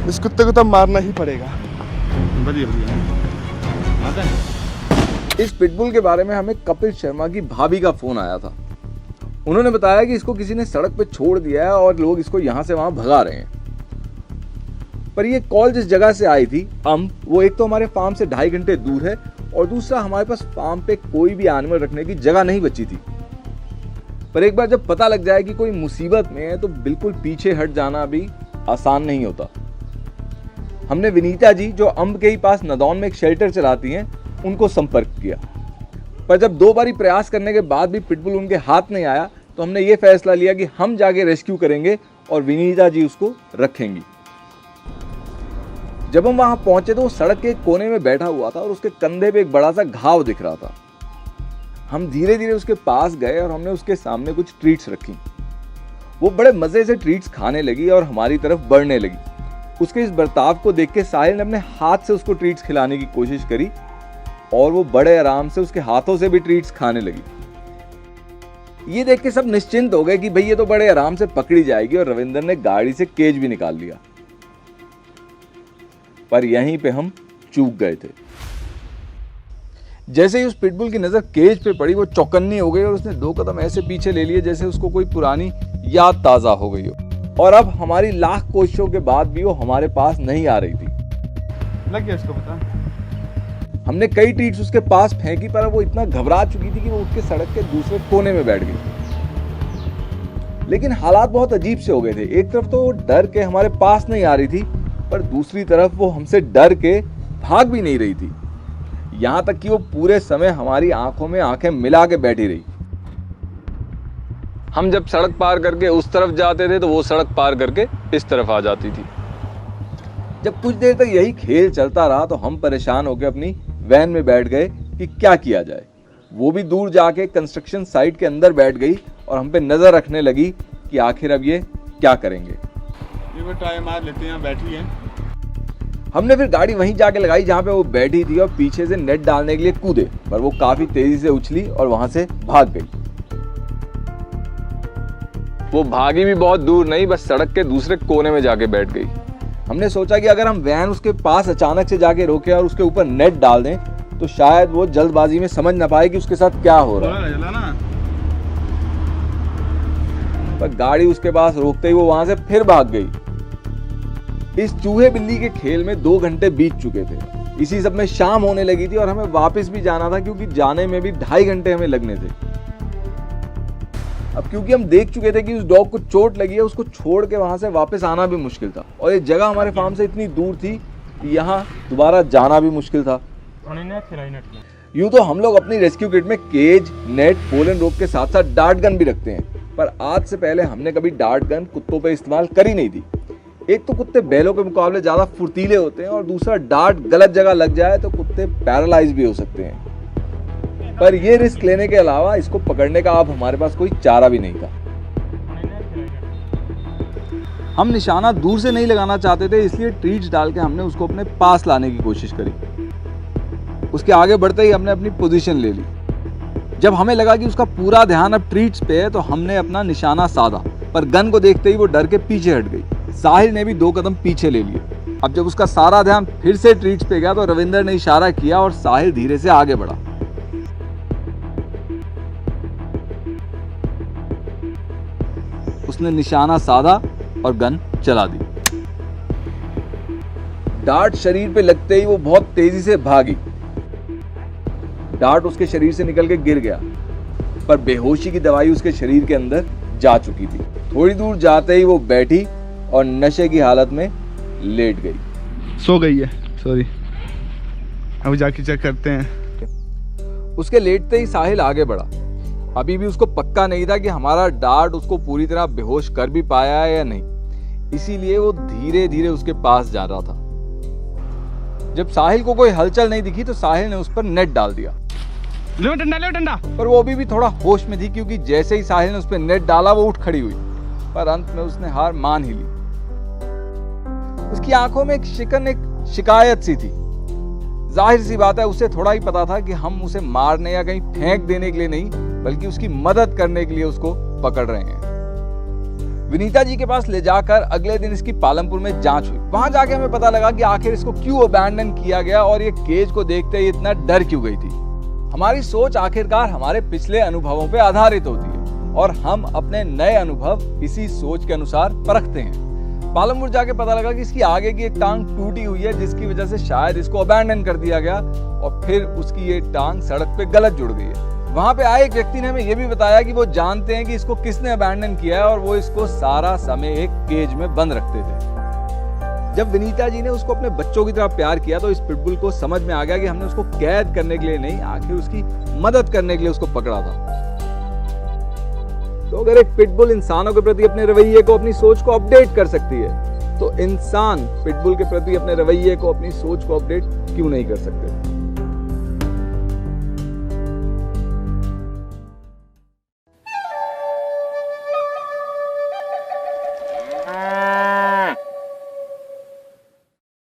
इस कुत्ते को तो मारना ही पड़ेगा। बढ़िया बढ़िया। इस पिटबुल के बारे में हमें कपिल शर्मा की भाभी का फोन आया था। उन्होंने बताया कि इसको किसी ने सड़क पे छोड़ दिया है और लोग इसको यहाँ से वहाँ भगा रहे हैं। पर ये कॉल जिस जगह से आई थी वो एक तो हमारे फार्म से 2.5 घंटे दूर है और दूसरा हमारे पास फार्म पे कोई भी एनिमल रखने की जगह नहीं बची थी। पर एक बार जब पता लग जाए कि कोई मुसीबत में है तो बिल्कुल पीछे हट जाना भी आसान नहीं होता। हमने विनीता जी, जो अम्ब के ही पास नदौन में एक शेल्टर चलाती हैं, उनको संपर्क किया। पर जब 2 बारी प्रयास करने के बाद भी पिटबुल उनके हाथ नहीं आया तो हमने ये फैसला लिया कि हम जाके रेस्क्यू करेंगे और विनीता जी उसको रखेंगी। जब हम वहां पहुंचे तो वो सड़क के एक कोने में बैठा हुआ था और उसके कंधे पे एक बड़ा सा घाव दिख रहा था। हम धीरे धीरे उसके पास गए और हमने उसके सामने कुछ ट्रीट्स रखी। वो बड़े मजे से ट्रीट्स खाने लगी और हमारी तरफ बढ़ने लगी। उसके इस बर्ताव को देख के साहिल ने अपने हाथ से उसको ट्रीट्स खिलाने की कोशिश करी और वो बड़े आराम से उसके हाथों से भी ट्रीट्स खाने लगी। ये देख के सब निश्चिंत हो गए कि भाई ये तो बड़े आराम से पकड़ी जाएगी और रविंदर ने गाड़ी से केज भी निकाल लिया। पर यहीं पे हम चूक गए थे। जैसे ही उस पिटबुल की नजर केज पे पड़ी वो चौकन्नी हो गई और उसने 2 कदम ऐसे पीछे ले लिए जैसे उसको कोई पुरानी याद ताजा हो गई हो। और अब हमारी लाख कोशिशों के बाद भी वो हमारे पास नहीं आ रही थी। लग गया इसको पता। हमने कई ट्रीट्स उसके पास फेंकी पर वो इतना घबरा चुकी थी कि वो उठ के सड़क के दूसरे कोने में बैठ गई। लेकिन हालात बहुत अजीब से हो गए थे। एक तरफ तो वो डर के हमारे पास नहीं आ रही थी, पर दूसरी तरफ वो हमसे डर के भाग भी नहीं रही थी। यहां तक कि वो पूरे समय हमारी आंखों में आंखें मिला के बैठी रही। हम जब सड़क पार करके उस तरफ जाते थे तो वो सड़क पार करके इस तरफ आ जाती थी। जब कुछ देर तक यही खेल चलता रहा तो हम परेशान होकर अपनी वैन में बैठ गए कि क्या किया जाए। वो भी दूर जाके कंस्ट्रक्शन साइट के अंदर बैठ गई और हम पे नजर रखने लगी कि आखिर अब ये क्या करेंगे। ये ट्राई मार लेते हैं, बैठी है। हमने फिर गाड़ी वहीं जाके लगाई जहां पे वो बैठी थी और पीछे से नेट डालने के लिए कूदे, पर वो काफी तेजी से उछली और वहां से भाग गई। वो भागी भी बहुत दूर नहीं, बस सड़क के दूसरे कोने में जाके बैठ गई। हमने सोचा कि अगर हम वैन उसके पास अचानक से जाके रोके और उसके ऊपर नेट डाल दें तो शायद वो जल्दबाजी में समझ ना पाए कि उसके साथ क्या हो रहा है। पर गाड़ी उसके पास रोकते ही वो वहां से फिर भाग गई। इस चूहे बिल्ली के खेल में 2 घंटे बीत चुके थे। इसी सब में शाम होने लगी थी और हमें वापस भी जाना था क्योंकि जाने में भी 2.5 घंटे हमें लगने थे। अब क्योंकि हम देख चुके थे कि उस डॉग को चोट लगी है, उसको छोड़ के वहां से वापस आना भी मुश्किल था और ये जगह हमारे फार्म से इतनी दूर थी कि यहाँ दोबारा जाना भी मुश्किल था। यूं तो हम लोग अपनी रेस्क्यू किट में केज, नेट, पोलन रोप के साथ साथ डार्ट गन भी रखते हैं, पर आज से पहले हमने कभी डार्ट गन कुत्तों पे इस्तेमाल करी नहीं थी। एक तो कुत्ते बैलों के मुकाबले ज्यादा फुर्तीले होते हैं और दूसरा डार्ट गलत जगह लग जाए तो कुत्ते पैरालाइज भी हो सकते हैं। पर ये रिस्क लेने के अलावा इसको पकड़ने का अब हमारे पास कोई चारा भी नहीं था। हम निशाना दूर से नहीं लगाना चाहते थे, इसलिए ट्रीट्स डाल के हमने उसको अपने पास लाने की कोशिश करी। उसके आगे बढ़ते ही हमने अपनी पोजीशन ले ली। जब हमें लगा कि उसका पूरा ध्यान अब ट्रीट्स पे है तो हमने अपना निशाना साधा, पर गन को देखते ही वो डर के पीछे हट गई। साहिल ने भी 2 कदम पीछे ले लिए। अब जब उसका सारा ध्यान फिर से ट्रीट्स पे गया तो रविंदर ने इशारा किया और साहिल धीरे से आगे बढ़ा। उसने निशाना साधा और गन चला दी। डार्ट शरीर पे लगते ही वो बहुत तेजी से भागी। डार्ट उसके शरीर से निकल के गिर गया, पर बेहोशी की दवाई उसके शरीर के अंदर जा चुकी थी। थोड़ी दूर जाते ही वो बैठी और नशे की हालत में लेट गई। सो गई है, सॉरी। अब जाके चेक करते हैं। उसके लेटते ही साहिल आगे बढ़ा। अभी भी उसको पक्का नहीं था कि हमारा डार्ट उसको पूरी तरह बेहोश कर भी पाया है या नहीं, इसीलिए वो धीरे धीरे उसके पास जा रहा था। जब साहिल को कोई हलचल नहीं दिखी तो साहिल ने उस पर नेट डाल दिया। ले डंडा। पर वो अभी भी थोड़ा होश में थी क्योंकि जैसे ही साहिल ने उस पर नेट डाला वो उठ खड़ी हुई, पर अंत में उसने हार मान ही ली। उसकी आंखों में एक शिकायत सी थी। जाहिर सी बात है उसे थोड़ा ही पता था कि हम उसे मारने या कहीं फेंक देने के लिए नहीं बल्कि उसकी मदद करने के लिए उसको पकड़ रहे हैं। विनीता जी के पास ले जाकर अगले दिन इसकी पालमपुर में जांच हुई। वहां जाके हमें पता लगा कि आखिर इसको क्यों अबैंडन किया गया और ये केज को देखते ही इतना डर क्यों गई थी। हमारी सोच आखिरकार हमारे पिछले अनुभवों पर आधारित होती है और हम अपने नए अनुभव इसी सोच के अनुसार परखते हैं। पालमपुर जाके पता लगा कि इसकी आगे की एक टांग टूटी हुई है, जिसकी वजह से शायद इसको अबैंडन कर दिया गया और फिर उसकी ये टांग सड़क पे गलत जुड़ गई है। वहां पे आए एक व्यक्ति ने हमें ये भी बताया कि वो जानते हैं कि इसको किसने अबैंडन किया है और वो इसको सारा समय एक केज में बंद रखते थे। जब विनीता जी ने उसको अपने बच्चों की तरह प्यार किया तो इस पिटबुल को समझ में आ गया कि हमने उसको कैद करने के लिए नहीं, आखिर उसकी मदद करने के लिए उसको पकड़ा था। तो अगर एक पिटबुल इंसानों के प्रति अपने रवैये को, अपनी सोच को अपडेट कर सकती है, तो इंसान पिटबुल के प्रति अपने रवैये को, अपनी सोच को अपडेट क्यों नहीं कर सकते।